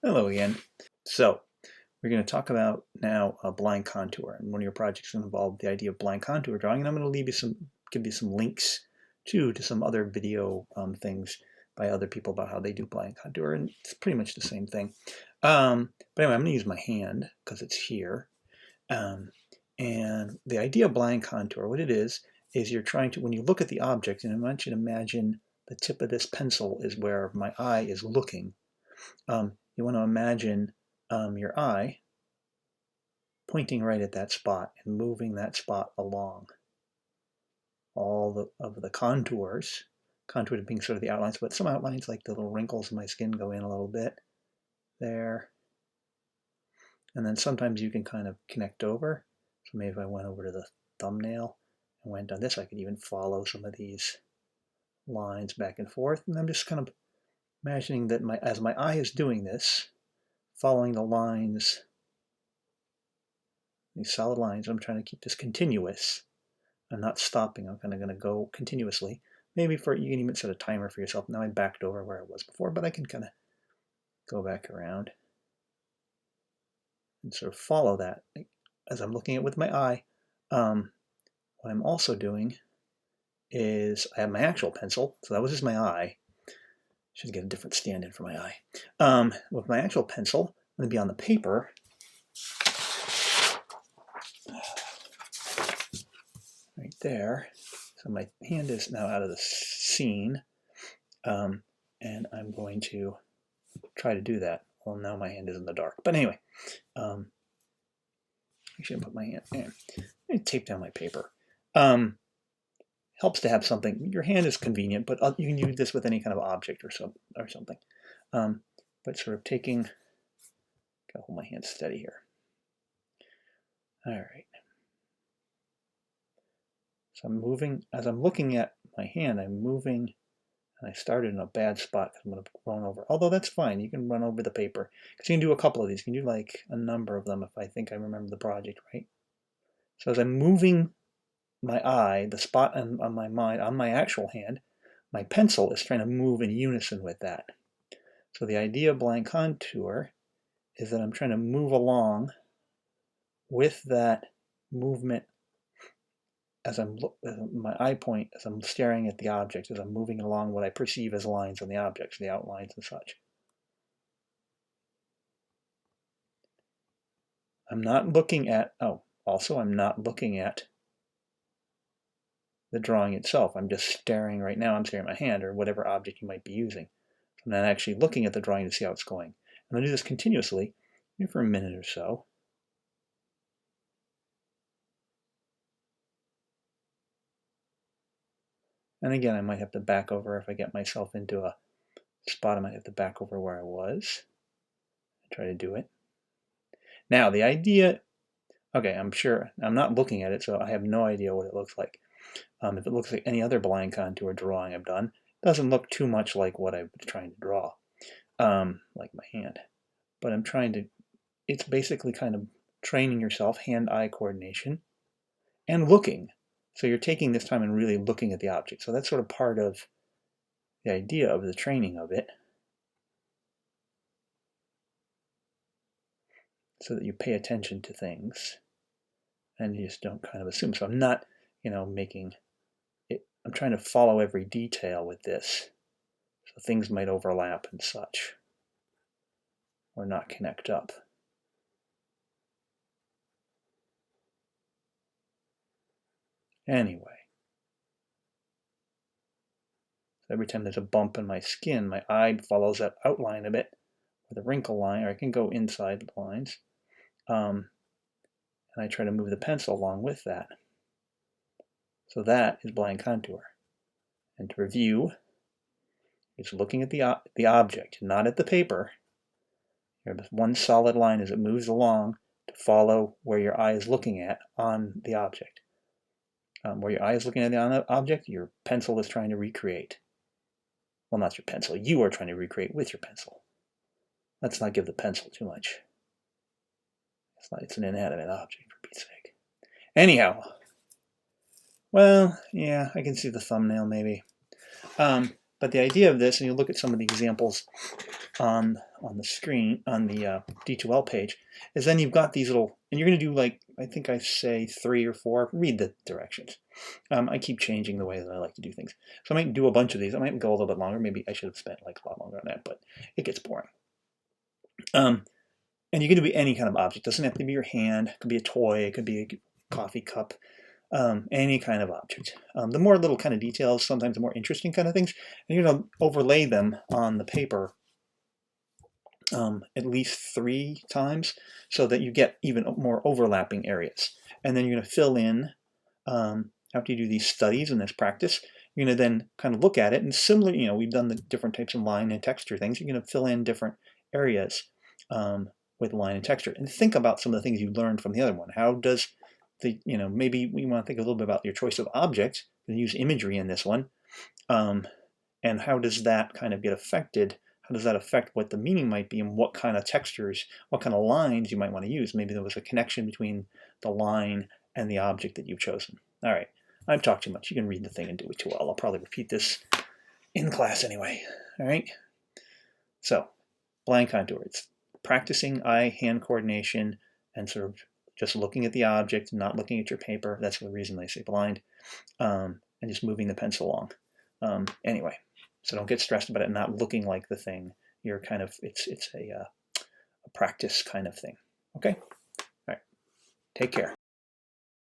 Hello again. So we're going to talk about now a blind contour, and one of your projects involved the idea of blind contour drawing, and I'm going to give you some links to some other video things by other people about how they do blind contour, and it's pretty much the same thing. But anyway, I'm going to use my hand because it's here, and the idea of blind contour, what it is you're trying to, when you look at the object, and I want you to imagine the tip of this pencil is where my eye is looking. You want to imagine your eye pointing right at that spot and moving that spot along. All of the contours being sort of the outlines, but some outlines like the little wrinkles in my skin go in a little bit there. And then sometimes you can kind of connect over. So maybe if I went over to the thumbnail and went on this, I could even follow some of these lines back and forth. And I'm just kind of imagining that as my eye is doing this, following the lines, these solid lines, I'm trying to keep this continuous. I'm not stopping. I'm kind of going to go continuously. Maybe you can even set a timer for yourself. Now I backed over where I was before, but I can kind of go back around and sort of follow that as I'm looking at it with my eye. What I'm also doing is I have my actual pencil, so that was just my eye. Should get a different stand-in for my eye. With my actual pencil, I'm going to be on the paper. Right there. So my hand is now out of the scene, and I'm going to try to do that. Well, now my hand is in the dark. But anyway, I shouldn't put my hand in. Let me tape down my paper. Helps to have something. Your hand is convenient, but you can use this with any kind of object or something. But sort of taking, gotta hold my hand steady here. All right. So I'm moving, as I'm looking at my hand, I'm moving, and I started in a bad spot because I'm going to run over. Although that's fine, you can run over the paper. Because you can do a couple of these. You can do like a number of them if I think I remember the project right. So as I'm moving my eye, the spot on my mind, on my actual hand, my pencil is trying to move in unison with that. So the idea of blind contour is that I'm trying to move along with that movement as my eye point, as I'm staring at the object, as I'm moving along what I perceive as lines on the objects, the outlines and such. I'm not looking at, I'm not looking at the drawing itself. I'm just staring right now. I'm staring at my hand or whatever object you might be using. I'm not actually looking at the drawing to see how it's going. I'm going to do this continuously for a minute or so. And again, I might have to back over if I get myself into a spot. I might have to back over where I was and try to do it. Now, the idea, okay, I'm sure, I'm not looking at it, so I have no idea what it looks like. If it looks like any other blind contour drawing I've done, it doesn't look too much like what I'm trying to draw, like my hand. But I'm trying to, it's basically kind of training yourself, hand-eye coordination, and looking. So you're taking this time and really looking at the object. So that's sort of part of the idea of the training of it, so that you pay attention to things and you just don't kind of assume. So I'm not, making it, I'm trying to follow every detail with this. So things might overlap and such, or not connect up. Anyway, so every time there's a bump in my skin, my eye follows that outline a bit, or the wrinkle line, or I can go inside the lines. And I try to move the pencil along with that. So that is blind contour. And to review, it's looking at the object, not at the paper. You have one solid line as it moves along to follow where your eye is looking at on the object. Where your eye is looking at the object, your pencil is trying to recreate. Well, not your pencil. You are trying to recreate with your pencil. Let's not give the pencil too much. It's an inanimate object, for Pete's sake. Anyhow, well, yeah, I can see the thumbnail maybe. But the idea of this, and you look at some of the examples on on the screen, on the D2L page, is then you've got these little, and you're going to do like, I think I say 3 or 4, read the directions. I keep changing the way that I like to do things. So I might do a bunch of these. I might go a little bit longer. Maybe I should have spent like a lot longer on that, but it gets boring. And you can do any kind of object. It doesn't have to be your hand. It could be a toy. It could be a coffee cup. Any kind of object. The more little kind of details, sometimes the more interesting kind of things, and you're going to overlay them on the paper at least 3 times so that you get even more overlapping areas. And then you're going to fill in, after you do these studies and this practice, you're going to then kind of look at it, and similar, we've done the different types of line and texture things. You're going to fill in different areas with line and texture, and think about some of the things you learned from the other one. How does maybe we want to think a little bit about your choice of object and use imagery in this one, and how does that kind of get affected? How does that affect what the meaning might be, and what kind of textures, what kind of lines you might want to use? Maybe there was a connection between the line and the object that you've chosen. All right, I've talked too much. You can read the thing and do it too well. I'll probably repeat this in class anyway. All right, so blind contour. It's practicing eye-hand coordination and sort of just looking at the object, not looking at your paper. That's the reason they say blind, and just moving the pencil along. Anyway, so don't get stressed about it not looking like the thing. You're kind of, it's a practice kind of thing. Okay? All right. Take care.